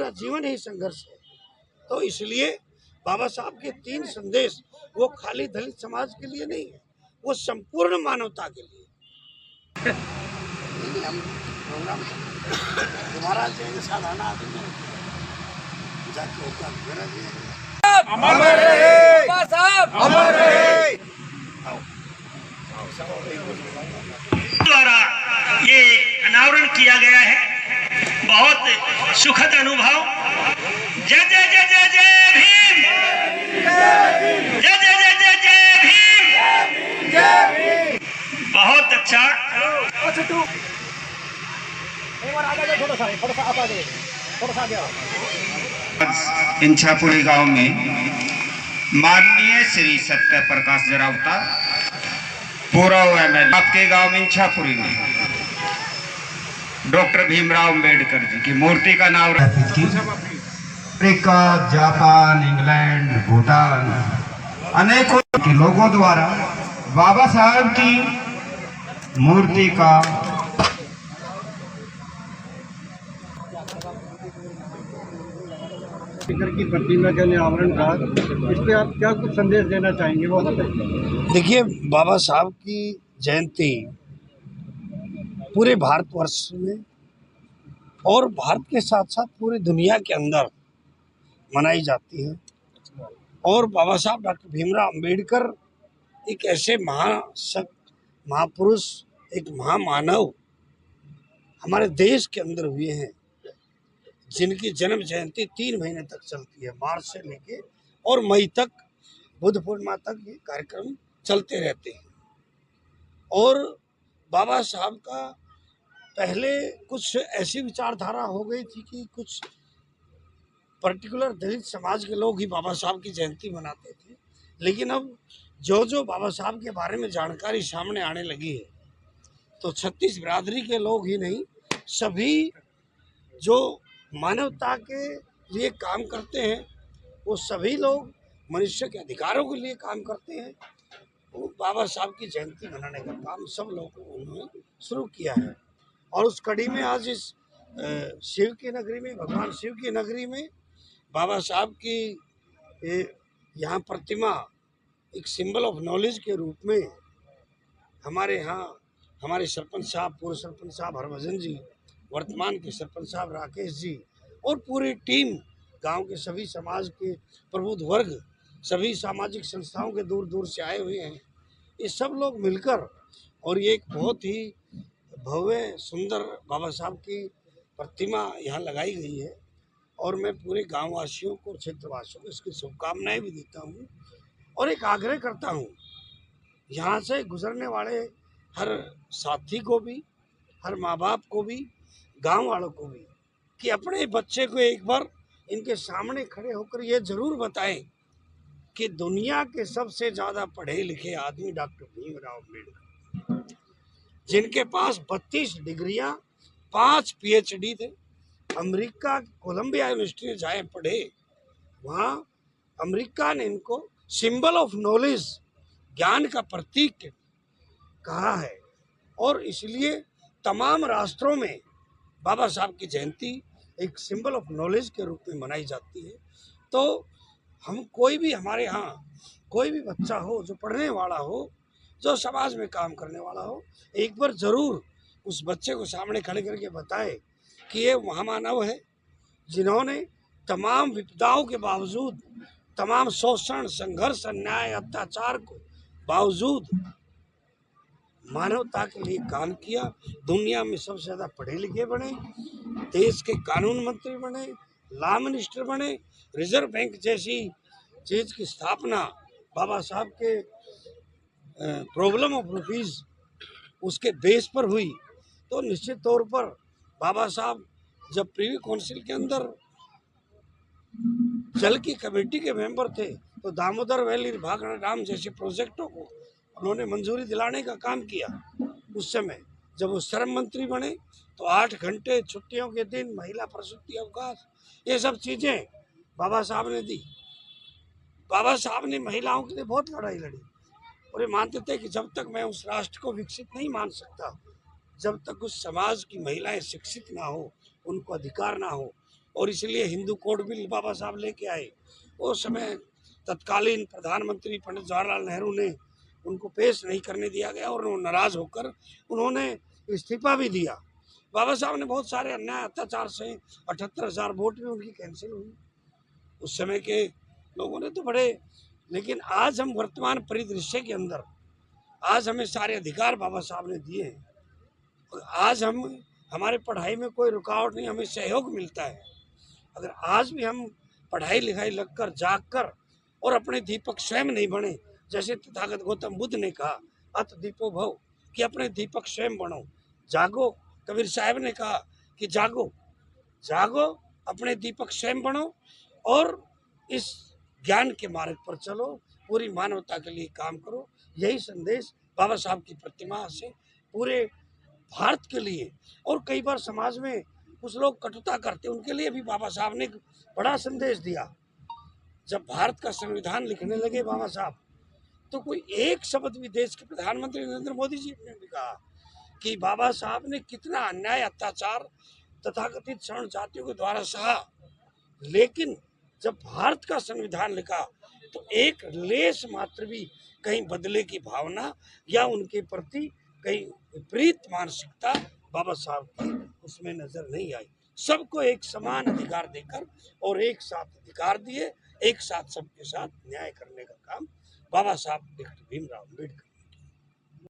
मेरा जीवन ही संघर्ष है। तो इसलिए बाबा साहब के 3 संदेश वो खाली दलित समाज के लिए नहीं है, वो संपूर्ण मानवता के लिए। हम प्रोग्राम तुम्हारा चेंज साधारण आदमी जाके होता मेरा अमर रहे बाबा साहब, अमर रहे। द्वारा ये अनावरण किया गया है, बहुत सुखद अनुभव। जय जय जय जय जय भीम, जय जय जय जय जय भीम। बहुत अच्छा। इंछापुरी गांव में माननीय श्री सत्य प्रकाश जरावता पूर्व एमएलए आपके गांव में इंछापुरी में डॉक्टर भीमराव अंबेडकर जी की मूर्ति का नाम अफ्रीका, जापान, इंग्लैंड, भूटान अनेकों के लोगों द्वारा बाबा साहब की मूर्ति का की प्रतिमा के अनावरण था, इस पे आप क्या कुछ संदेश देना चाहेंगे वो बताइए। देखिए, बाबा साहब की जयंती पूरे भारतवर्ष में और भारत के साथ साथ पूरी दुनिया के अंदर मनाई जाती है। और बाबा साहब डॉक्टर भीमराव अंबेडकर एक ऐसे महापुरुष, एक महामानव हमारे देश के अंदर हुए हैं, जिनकी जन्म जयंती 3 महीने तक चलती है, मार्च से लेके और मई तक, बुद्ध पूर्णिमा तक ये कार्यक्रम चलते रहते हैं। और बाबा साहब का पहले कुछ ऐसी विचारधारा हो गई थी कि कुछ पर्टिकुलर दलित समाज के लोग ही बाबा साहब की जयंती मनाते थे, लेकिन अब जो जो बाबा साहब के बारे में जानकारी सामने आने लगी है, तो 36 बिरादरी के लोग ही नहीं, सभी जो मानवता के लिए काम करते हैं, वो सभी लोग मनुष्य के अधिकारों के लिए काम करते हैं, वो बाबा साहब की जयंती मनाने का काम सब लोगों को उन्होंने शुरू किया है। और उस कड़ी में आज इस शिव की नगरी में, भगवान शिव की नगरी में बाबा साहब की यहाँ प्रतिमा एक सिंबल ऑफ नॉलेज के रूप में हमारे यहाँ हमारे सरपंच साहब, पूर्व सरपंच साहब हरभजन जी, वर्तमान के सरपंच साहब राकेश जी और पूरी टीम, गांव के सभी समाज के प्रबुद्ध वर्ग, सभी सामाजिक संस्थाओं के दूर दूर से आए हुए हैं, ये सब लोग मिलकर और ये एक बहुत ही भव्य सुंदर बाबा साहब की प्रतिमा यहाँ लगाई गई है। और मैं पूरे गाँव वासियों को, क्षेत्रवासियों को इसकी शुभकामनाएं भी देता हूँ और एक आग्रह करता हूँ यहाँ से गुजरने वाले हर साथी को भी, हर माँ बाप को भी, गांव वालों को भी, कि अपने बच्चे को एक बार इनके सामने खड़े होकर ये जरूर बताएं कि दुनिया के सबसे ज़्यादा पढ़े लिखे आदमी डॉक्टर भीमराव अंबेडकर, जिनके पास 32 डिग्रियां, 5 PhD थे, अमेरिका कोलंबिया यूनिवर्सिटी में जाए पढ़े, वहाँ अमेरिका ने इनको सिंबल ऑफ नॉलेज, ज्ञान का प्रतीक कहा है। और इसलिए तमाम राष्ट्रों में बाबा साहब की जयंती एक सिंबल ऑफ नॉलेज के रूप में मनाई जाती है। तो हम कोई भी, हमारे यहाँ कोई भी बच्चा हो जो पढ़ने वाला हो, जो समाज में काम करने वाला हो, एक बार ज़रूर उस बच्चे को सामने खड़े करके बताए कि ये महामानव है, जिन्होंने तमाम विपदाओं के बावजूद, तमाम शोषण, संघर्ष, अन्याय, अत्याचार को बावजूद मानवता के लिए काम किया, दुनिया में सबसे ज़्यादा पढ़े लिखे बने, देश के कानून मंत्री बने, लॉ मिनिस्टर बने, रिजर्व बैंक जैसी चीज़ की स्थापना बाबा साहब के प्रॉब्लम ऑफ रुपीज़ उसके बेस पर हुई। तो निश्चित तौर पर बाबा साहब जब प्रीवी काउंसिल के अंदर जल की कमेटी के मेंबर थे, तो दामोदर वैली भाखड़ा डैम जैसे प्रोजेक्टों को उन्होंने मंजूरी दिलाने का काम किया। उस समय जब वो श्रम मंत्री बने तो 8 घंटे छुट्टियों के दिन, महिला प्रसूति अवकाश, ये सब चीज़ें बाबा साहब ने दी। बाबा साहब ने महिलाओं के लिए बहुत लड़ाई लड़ी और ये मानते थे कि जब तक मैं उस राष्ट्र को विकसित नहीं मान सकता, जब तक उस समाज की महिलाएं शिक्षित ना हो, उनको अधिकार ना हो और इसलिए हिंदू कोड बिल बाबा साहब लेके आए। उस समय तत्कालीन प्रधानमंत्री पंडित जवाहरलाल नेहरू ने उनको पेश नहीं करने दिया गया और नाराज होकर उन्होंने इस्तीफा भी दिया। बाबा साहब ने बहुत सारे अन्याय अत्याचार से 78,000 वोट भी उनकी कैंसिल हुई। उस समय के लोगों ने तो बड़े, लेकिन आज हम वर्तमान परिदृश्य के अंदर आज हमें सारे अधिकार बाबा साहब ने दिए हैं और आज हम हमारे पढ़ाई में कोई रुकावट नहीं, हमें सहयोग मिलता है। अगर आज भी हम पढ़ाई लिखाई लगकर जागकर और अपने दीपक स्वयं नहीं बने, जैसे तथागत गौतम बुद्ध ने कहा अत दीपो भव, कि अपने दीपक स्वयं बनो, जागो। कबीर साहब ने कहा कि जागो जागो, अपने दीपक स्वयं बनो और इस ज्ञान के मार्ग पर चलो, पूरी मानवता के लिए काम करो। यही संदेश बाबा साहब की प्रतिमा से पूरे भारत के लिए, और कई बार समाज में कुछ लोग कटुता करते, उनके लिए भी बाबा साहब ने एक बड़ा संदेश दिया। जब भारत का संविधान लिखने लगे बाबा साहब, तो कोई एक शब्द भी देश के प्रधानमंत्री नरेंद्र मोदी जी ने भी कहा कि बाबा साहब ने कितना अन्याय अत्याचार तथाकथित शरण जातियों के द्वारा सहा, लेकिन जब भारत का संविधान लिखा तो एक लेश मात्र भी कहीं बदले की भावना या उनके प्रति कहीं विपरीत मानसिकता बाबा साहब की उसमें नजर नहीं आई। सबको एक समान अधिकार देकर और एक साथ अधिकार दिए, एक साथ सबके साथ न्याय करने का काम बाबा साहब डॉक्टर भीमराव अम्बेडकर